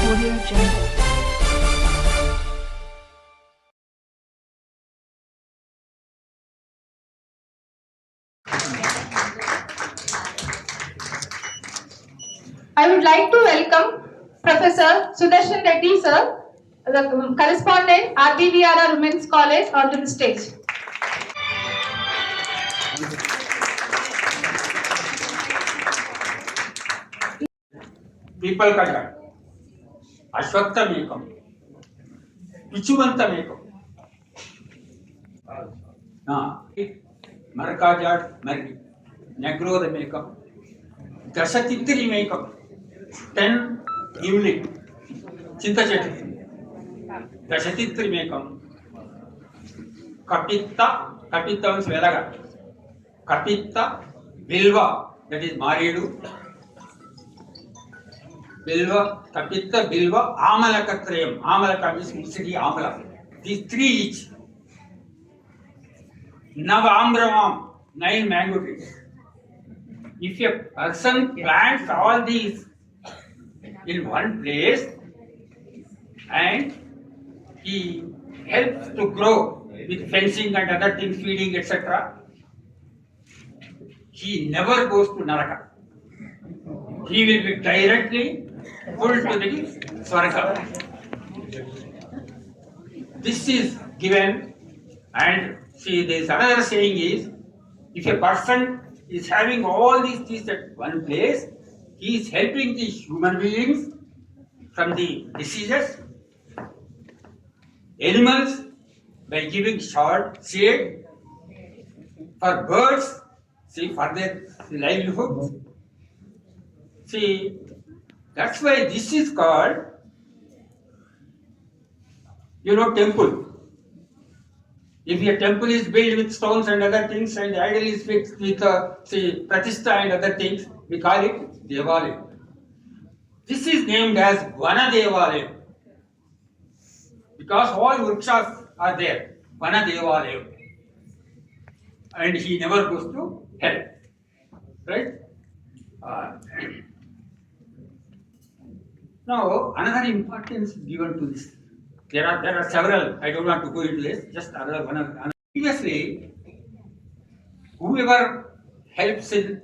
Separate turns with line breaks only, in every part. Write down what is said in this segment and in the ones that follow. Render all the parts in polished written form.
Audio Jungle.
I would like to welcome Professor Sudarshan Reddy sir, the correspondent RBVRR Women's College, onto the stage.
पीपल कल्याण अश्वत्थमेकम पिचुवंतमेकम मरकाजाट मर्गी नेग्रोदमेकम दशतित्रिमेकम 10 यूलिट चिंतचेट दशतित्रिमेकम कपित्ता कपित्ता मीन्स वेलगा कपित्ता बिल्वा that is मारीडु Bilva, Kapitha, Bilva, Amalakatrayam. Amalaka means mixed Amala. These three each. Navambravam, 9 mango trees. If a person plants all these in one place and he helps to grow with fencing and other things, feeding, etc., he never goes to Naraka. He will be directly pulled to the Swarga. This is given, and see, this another saying is, if a person is having all these things at one place, he is helping the human beings from the diseases, animals by giving short shade, for birds, see, for their livelihood. See, that's why this is called, temple. If a temple is built with stones and other things, and the idol is fixed with, pratishta and other things, we call it Devalaya. This is named as Vana Devalaya. Because all vrikshas are there, Vana Devalaya. And he never goes to hell. Right? Now, another importance given to this. There are several. I don't want to go into this. Just another one. Previously, whoever helps in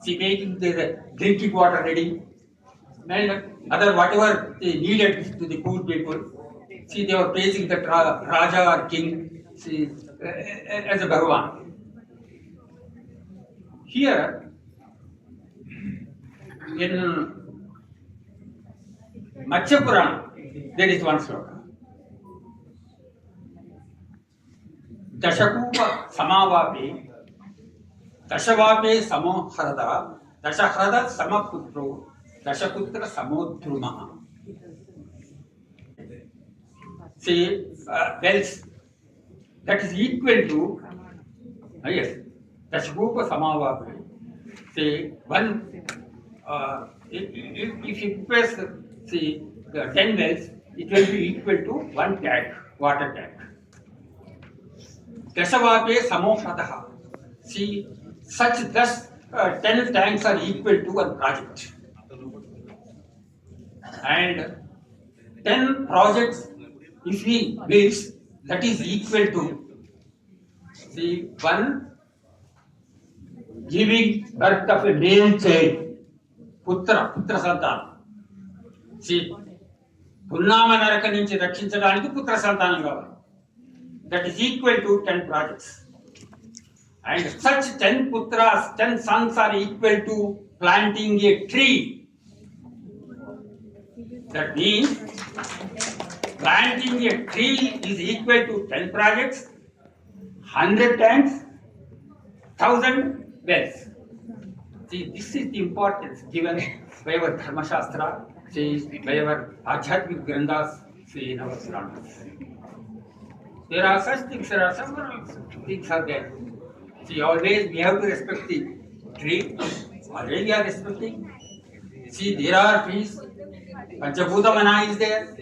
making the drinking water ready, and other whatever they needed to the poor people, see, they were praising the Raja or king, see, as a Bhagavan. Here, in Matsya Purana, there is one sloka. Dashakupa samavape, dashavape samoharada, dashaharada samaputro, dashaputra samodrumaha. See, wells, that is equal to, yes, Dashakupa samavape. See, one, if you press, see, the 10 wells, it will be equal to one tank, water tank. Dasavape samohataha. See, such thus 10 tanks are equal to one project. And 10 projects, if we build, that is equal to, see, one giving birth of a male child, putra santanam. See, Punnama Naraka nunchi rakshinchadaniki putra santanam kavali. That is equal to 10 projects. And such 10 putras, 10 sons are equal to planting a tree. That means planting a tree is equal to 10 projects, 100 tanks, 1,000 wells. See, this is the importance given by our Dharma Shastra, by our Adhyatmik Granthas, in our Puranas. There are such things, there are several things are there. See, always we have to respect the tree. Always we are respecting. See, there are trees. Panchabhuta Vana is there.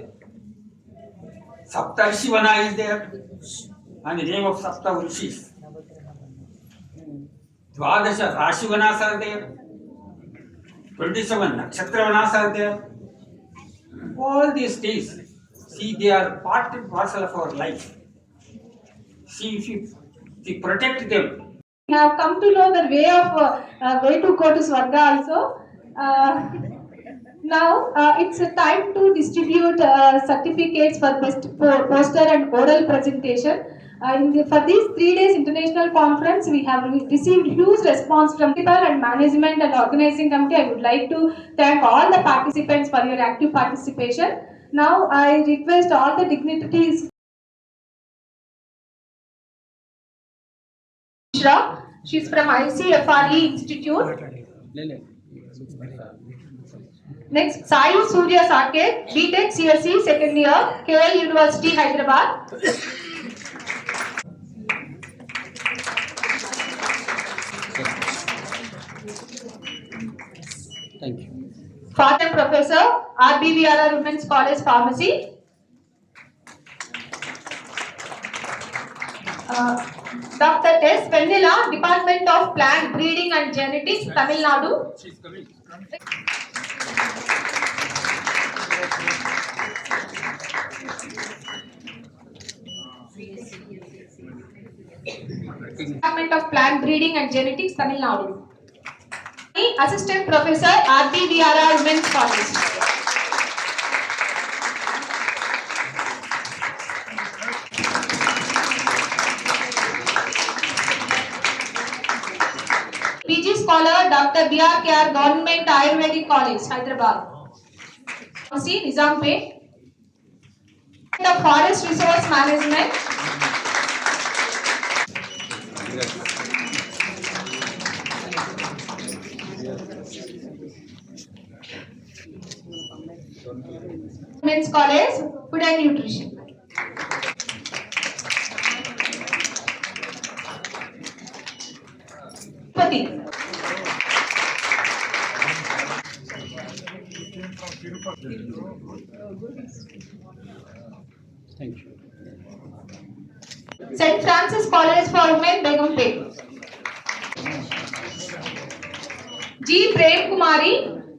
Saptarshi Vana is there. And the name of Sapta Rishis. Dvadasha Rashi Vanas are there. 27 Nakshatra Vanas are there. All these days, see, they are part and parcel of our life. See, if you protect them,
We have come to know the way to go to Swarga also. Now it's a time to distribute certificates for best poster and oral presentation. For these 3 days international conference, we have received huge response from people and management and organizing committee. I would like to thank all the participants for your active participation. Now I request all the dignitaries. Mishra. She's from ICFRE Institute. Next, Sai Surya Saket, BTech CSE second year, KL University, Hyderabad.
Thank you.
Part-time Professor, RBVRR Women's College Pharmacy. Dr. S. Vendila, Department of Plant Breeding and Genetics, Tamil Nadu.
she's coming.
Department of Plant Breeding and Genetics, Tamil Nadu. Assistant Professor, RBVRR Women's College. PG Scholar, Dr. BRKR, Government Ayurvedic College, Hyderabad. See, Nizampet. The Forest Resource Management. Women's College, Food and Nutrition. Pati.
Thank you.
St. Francis College for Women, Begumpet. G. Prem Kumari,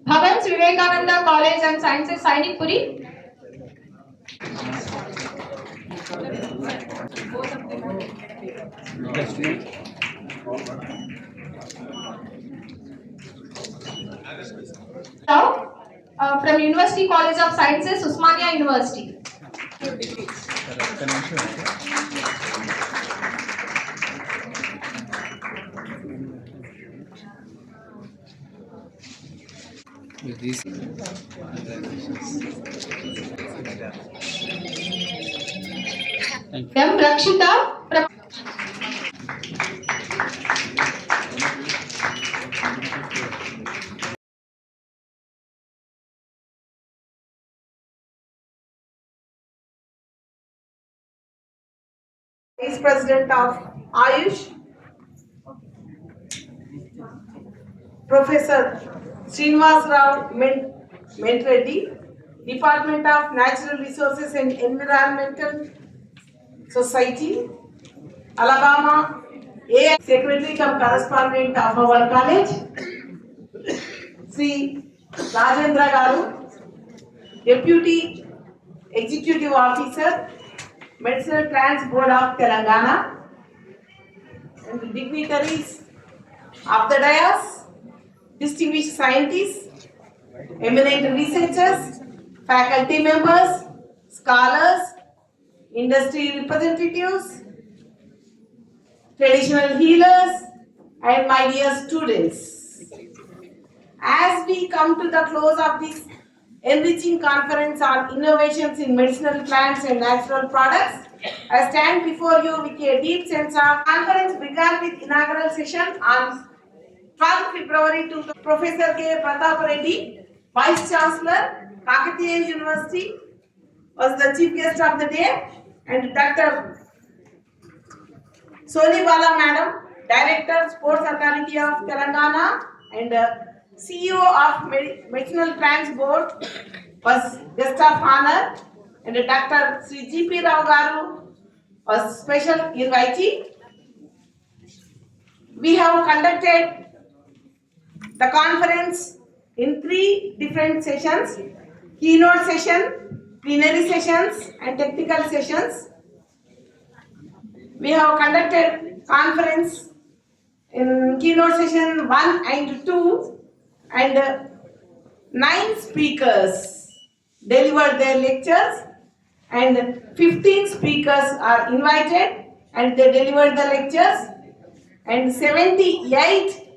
Bhavans Vivekananda College and Sciences, Sainikpuri.
Just me.
Now, from University College of Sciences, Usmania University.
With this. Thank you.
M. Rakshita from
Vice President of Ayush, Professor Srinivas Rao Mentreddy, Department of Natural Resources and Environmental Society, Alabama, A. Secretary cum Correspondent of our college, Sri Rajendra Garu, Deputy Executive Officer, Medicinal Plants Board of Telangana, and the dignitaries of the dais, distinguished scientists, eminent researchers, faculty members, scholars, industry representatives, traditional healers, and my dear students. As we come to the close of this enriching conference on innovations in medicinal plants and natural products, I stand before you with a deep sense of conference began with inaugural session on 12th February 2000. Professor K. Pratap Reddy, Vice Chancellor, Kakatiya University, was the chief guest of the day, and Dr. Soni Bala Madam, Director, Sports Authority of Telangana, and CEO of Medicinal Plants Board, was guest of honor, and Dr. Sri G.P. Rao Garu was special invitee. We have conducted the conference in 3 different sessions. keynote session, plenary sessions and technical sessions. We have conducted conference in keynote session 1 and 2 and 9 speakers delivered their lectures and 15 speakers are invited and they delivered the lectures and 78